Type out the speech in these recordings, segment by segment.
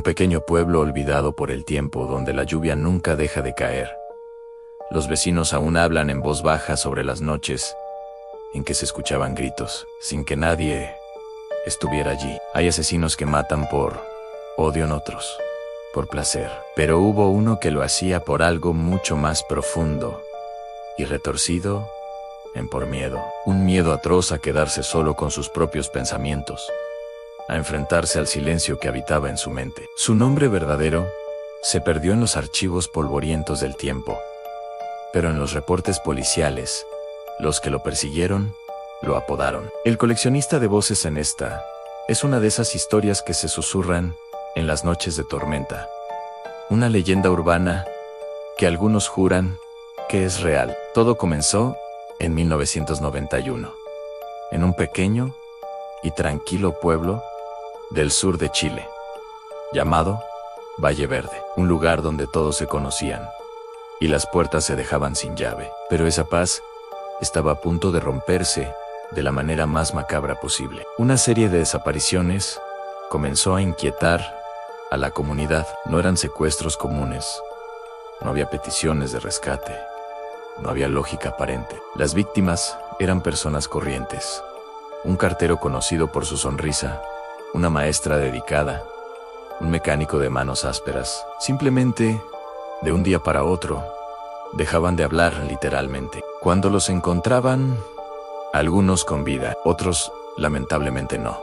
pequeño pueblo olvidado por el tiempo donde la lluvia nunca deja de caer. Los vecinos aún hablan en voz baja sobre las noches en que se escuchaban gritos, sin que nadie estuviera allí. Hay asesinos que matan por odio en otros, por placer. Pero hubo uno que lo hacía por algo mucho más profundo y retorcido por miedo. Un miedo atroz a quedarse solo con sus propios pensamientos, a enfrentarse al silencio que habitaba en su mente. Su nombre verdadero se perdió en los archivos polvorientos del tiempo, pero en los reportes policiales, los que lo persiguieron lo apodaron el coleccionista de voces. En esta es una de esas historias que se susurran en las noches de tormenta. Una leyenda urbana que algunos juran que es real. Todo comenzó en 1991, en un pequeño y tranquilo pueblo del sur de Chile, llamado Valle Verde, un lugar donde todos se conocían y las puertas se dejaban sin llave. Pero esa paz estaba a punto de romperse de la manera más macabra posible. Una serie de desapariciones comenzó a inquietar a la comunidad. No eran secuestros comunes, no había peticiones de rescate, no había lógica aparente. Las víctimas eran personas corrientes. Un cartero conocido por su sonrisa, una maestra dedicada, un mecánico de manos ásperas. Simplemente, de un día para otro, dejaban de hablar literalmente. Cuando los encontraban, algunos con vida, otros lamentablemente no.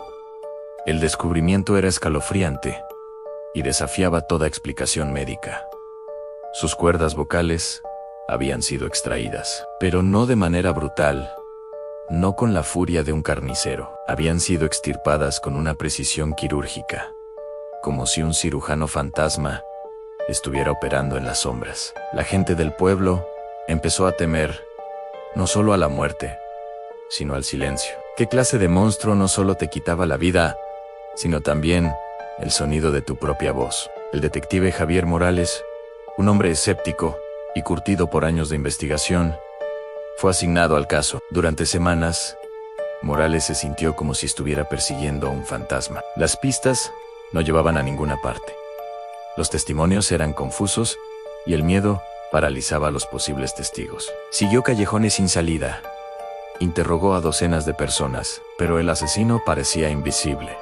El descubrimiento era escalofriante y desafiaba toda explicación médica. Sus cuerdas vocales habían sido extraídas, pero no de manera brutal, no con la furia de un carnicero. Habían sido extirpadas con una precisión quirúrgica, como si un cirujano fantasma estuviera operando en las sombras. La gente del pueblo empezó a temer, no solo a la muerte, sino al silencio. ¿Qué clase de monstruo no solo te quitaba la vida, sino también el sonido de tu propia voz? El detective Javier Morales, un hombre escéptico y curtido por años de investigación, fue asignado al caso. Durante semanas, Morales se sintió como si estuviera persiguiendo a un fantasma. Las pistas no llevaban a ninguna parte. Los testimonios eran confusos y el miedo paralizaba a los posibles testigos. Siguió callejones sin salida. Interrogó a docenas de personas, pero el asesino parecía invisible.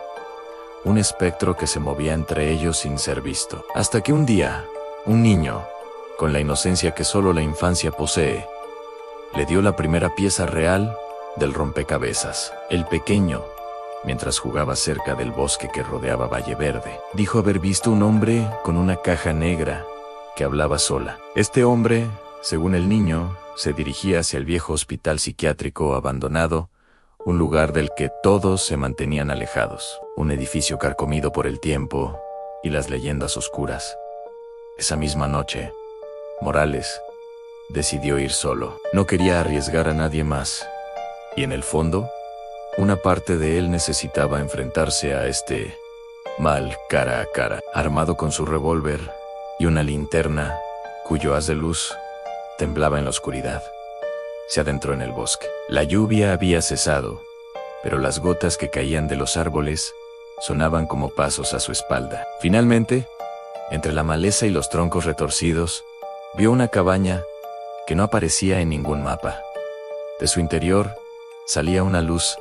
Un espectro que se movía entre ellos sin ser visto. Hasta que un día, un niño, con la inocencia que solo la infancia posee, le dio la primera pieza real del rompecabezas. El pequeño, mientras jugaba cerca del bosque que rodeaba Valle Verde, dijo haber visto un hombre con una caja negra que hablaba sola. Este hombre, según el niño, se dirigía hacia el viejo hospital psiquiátrico abandonado, un lugar del que todos se mantenían alejados, un edificio carcomido por el tiempo y las leyendas oscuras. Esa misma noche, Morales decidió ir solo. No quería arriesgar a nadie más, y en el fondo, una parte de él necesitaba enfrentarse a este mal cara a cara. Armado con su revólver y una linterna cuyo haz de luz temblaba en la oscuridad, se adentró en el bosque. La lluvia había cesado, pero las gotas que caían de los árboles sonaban como pasos a su espalda. Finalmente, entre la maleza y los troncos retorcidos, vio una cabaña que no aparecía en ningún mapa. De su interior salía una luz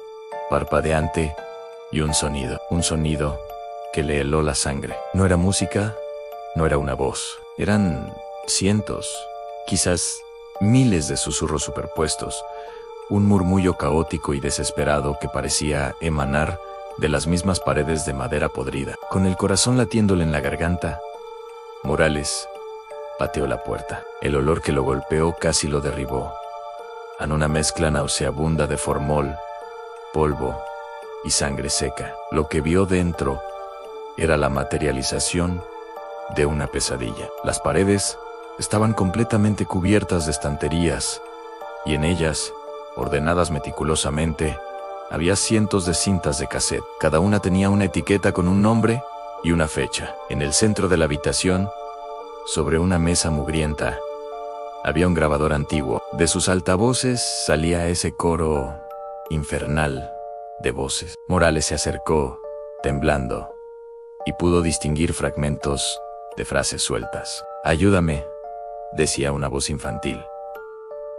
parpadeante y un sonido que le heló la sangre. No era música, no era una voz, eran cientos, quizás miles de susurros superpuestos, un murmullo caótico y desesperado que parecía emanar de las mismas paredes de madera podrida. Con el corazón latiéndole en la garganta, Morales pateó la puerta. El olor que lo golpeó casi lo derribó, en una mezcla nauseabunda de formol, polvo y sangre seca. Lo que vio dentro era la materialización de una pesadilla. Las paredes estaban completamente cubiertas de estanterías, y en ellas, ordenadas meticulosamente, había cientos de cintas de cassette. Cada una tenía una etiqueta con un nombre y una fecha. En el centro de la habitación, sobre una mesa mugrienta, había un grabador antiguo. De sus altavoces salía ese coro infernal de voces. Morales se acercó, temblando, y pudo distinguir fragmentos de frases sueltas. «Ayúdame», decía una voz infantil.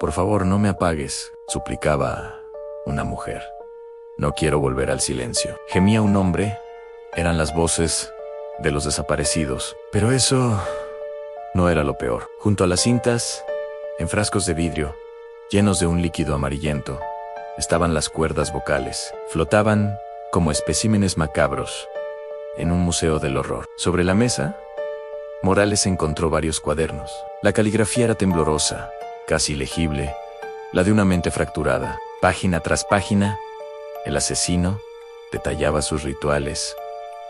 «Por favor, no me apagues», suplicaba una mujer. «No quiero volver al silencio». Gemía un hombre. Eran las voces de los desaparecidos. Pero eso no era lo peor. Junto a las cintas, en frascos de vidrio, llenos de un líquido amarillento, estaban las cuerdas vocales. Flotaban como especímenes macabros en un museo del horror. Sobre la mesa, Morales encontró varios cuadernos. La caligrafía era temblorosa, casi legible, la de una mente fracturada. Página tras página, el asesino detallaba sus rituales,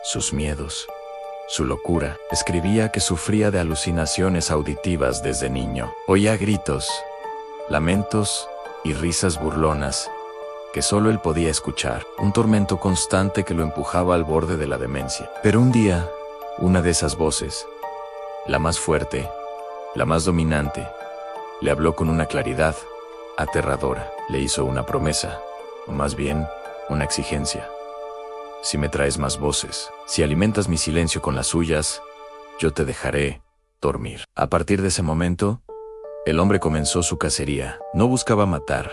sus miedos, su locura. Escribía que sufría de alucinaciones auditivas desde niño. Oía gritos, lamentos y risas burlonas que solo él podía escuchar. Un tormento constante que lo empujaba al borde de la demencia. Pero un día, una de esas voces, la más fuerte, la más dominante, le habló con una claridad aterradora. Le hizo una promesa, o más bien, una exigencia. «Si me traes más voces, si alimentas mi silencio con las suyas, yo te dejaré dormir». A partir de ese momento, el hombre comenzó su cacería. No buscaba matar,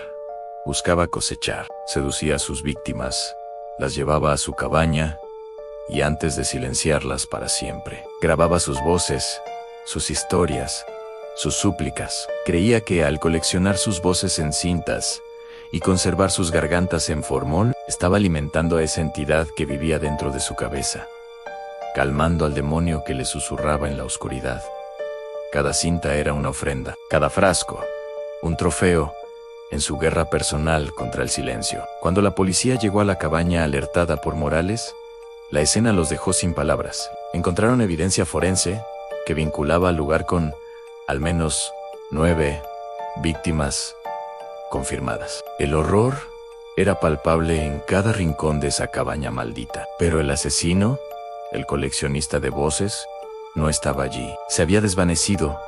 buscaba cosechar. Seducía a sus víctimas, las llevaba a su cabaña y antes de silenciarlas para siempre, grababa sus voces, sus historias, sus súplicas. Creía que al coleccionar sus voces en cintas y conservar sus gargantas en formol, estaba alimentando a esa entidad que vivía dentro de su cabeza, calmando al demonio que le susurraba en la oscuridad. Cada cinta era una ofrenda, cada frasco, un trofeo en su guerra personal contra el silencio. Cuando la policía llegó a la cabaña alertada por Morales, la escena los dejó sin palabras. Encontraron evidencia forense que vinculaba al lugar con al menos 9 víctimas confirmadas. El horror era palpable en cada rincón de esa cabaña maldita. Pero el asesino, el coleccionista de voces, no estaba allí. Se había desvanecido,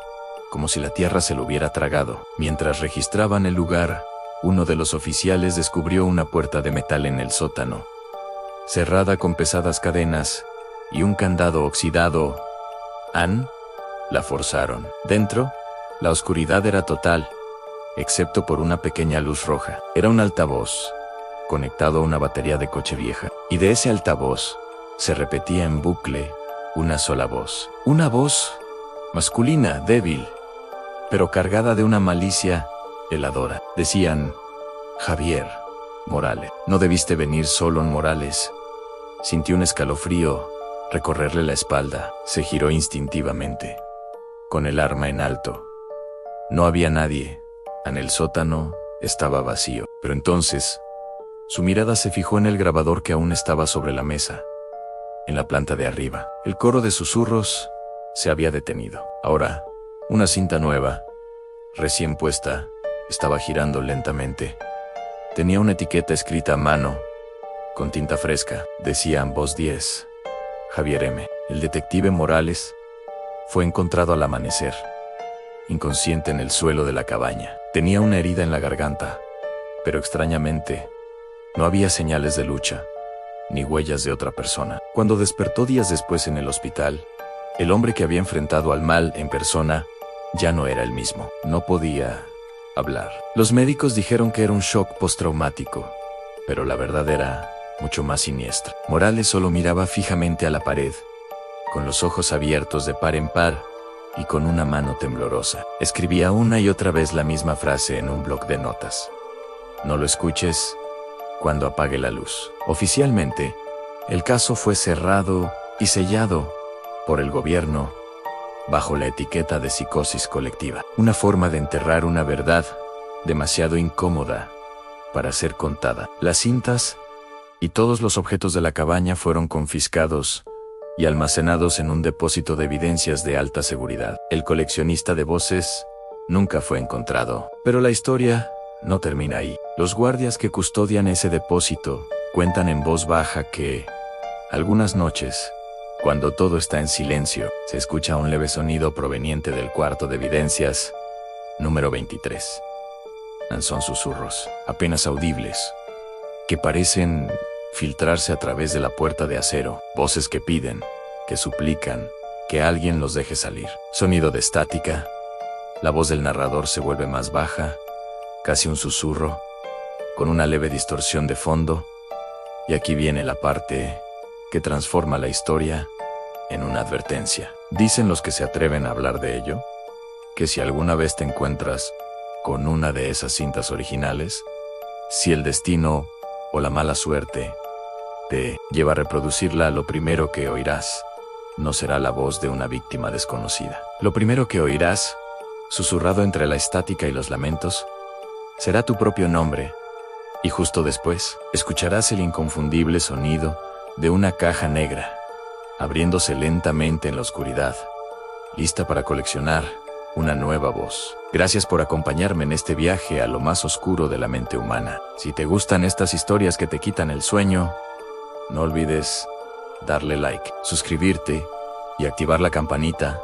como si la tierra se lo hubiera tragado. Mientras registraban el lugar, uno de los oficiales descubrió una puerta de metal en el sótano, cerrada con pesadas cadenas y un candado oxidado. La forzaron. Dentro, la oscuridad era total, excepto por una pequeña luz roja. Era un altavoz, conectado a una batería de coche vieja. Y de ese altavoz, se repetía en bucle una sola voz. Una voz masculina, débil, pero cargada de una malicia heladora. Decían: «Javier Morales, no debiste venir solo, Morales». Sintió un escalofrío recorrerle la espalda. Se giró instintivamente, con el arma en alto. No había nadie. En el sótano estaba vacío. Pero entonces, su mirada se fijó en el grabador que aún estaba sobre la mesa, en la planta de arriba. El coro de susurros se había detenido. Ahora, una cinta nueva, recién puesta, estaba girando lentamente. Tenía una etiqueta escrita a mano, con tinta fresca. Decía en voz 10, Javier M. El detective Morales fue encontrado al amanecer, inconsciente en el suelo de la cabaña. Tenía una herida en la garganta, pero extrañamente, no había señales de lucha, ni huellas de otra persona. Cuando despertó días después en el hospital, el hombre que había enfrentado al mal en persona ya no era el mismo. No podía hablar. Los médicos dijeron que era un shock postraumático, pero la verdad era mucho más siniestra. Morales solo miraba fijamente a la pared, con los ojos abiertos de par en par y con una mano temblorosa. Escribía una y otra vez la misma frase en un bloc de notas: «No lo escuches cuando apague la luz». Oficialmente, el caso fue cerrado y sellado por el gobierno bajo la etiqueta de psicosis colectiva, una forma de enterrar una verdad demasiado incómoda para ser contada. Las cintas y todos los objetos de la cabaña fueron confiscados y almacenados en un depósito de evidencias de alta seguridad. El coleccionista de voces nunca fue encontrado, pero la historia no termina ahí. Los guardias que custodian ese depósito cuentan en voz baja que, algunas noches, cuando todo está en silencio, se escucha un leve sonido proveniente del cuarto de evidencias, número 23. Son susurros, apenas audibles, que parecen filtrarse a través de la puerta de acero, voces que piden: que suplican que alguien los deje salir. Sonido de estática. La voz del narrador se vuelve más baja, casi un susurro, con una leve distorsión de fondo. Y aquí viene la parte que transforma la historia en una advertencia. Dicen los que se atreven a hablar de ello, que si alguna vez te encuentras con una de esas cintas originales, si el destino o la mala suerte te lleva a reproducirla, lo primero que oirás no será la voz de una víctima desconocida. Lo primero que oirás, susurrado entre la estática y los lamentos, será tu propio nombre, y justo después escucharás el inconfundible sonido de una caja negra, abriéndose lentamente en la oscuridad, lista para coleccionar una nueva voz. Gracias por acompañarme en este viaje a lo más oscuro de la mente humana. Si te gustan estas historias que te quitan el sueño, no olvides darle like, suscribirte y activar la campanita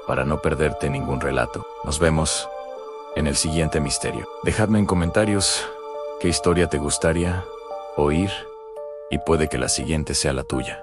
para no perderte ningún relato. Nos vemos en el siguiente misterio. Dejadme en comentarios qué historia te gustaría oír y puede que la siguiente sea la tuya.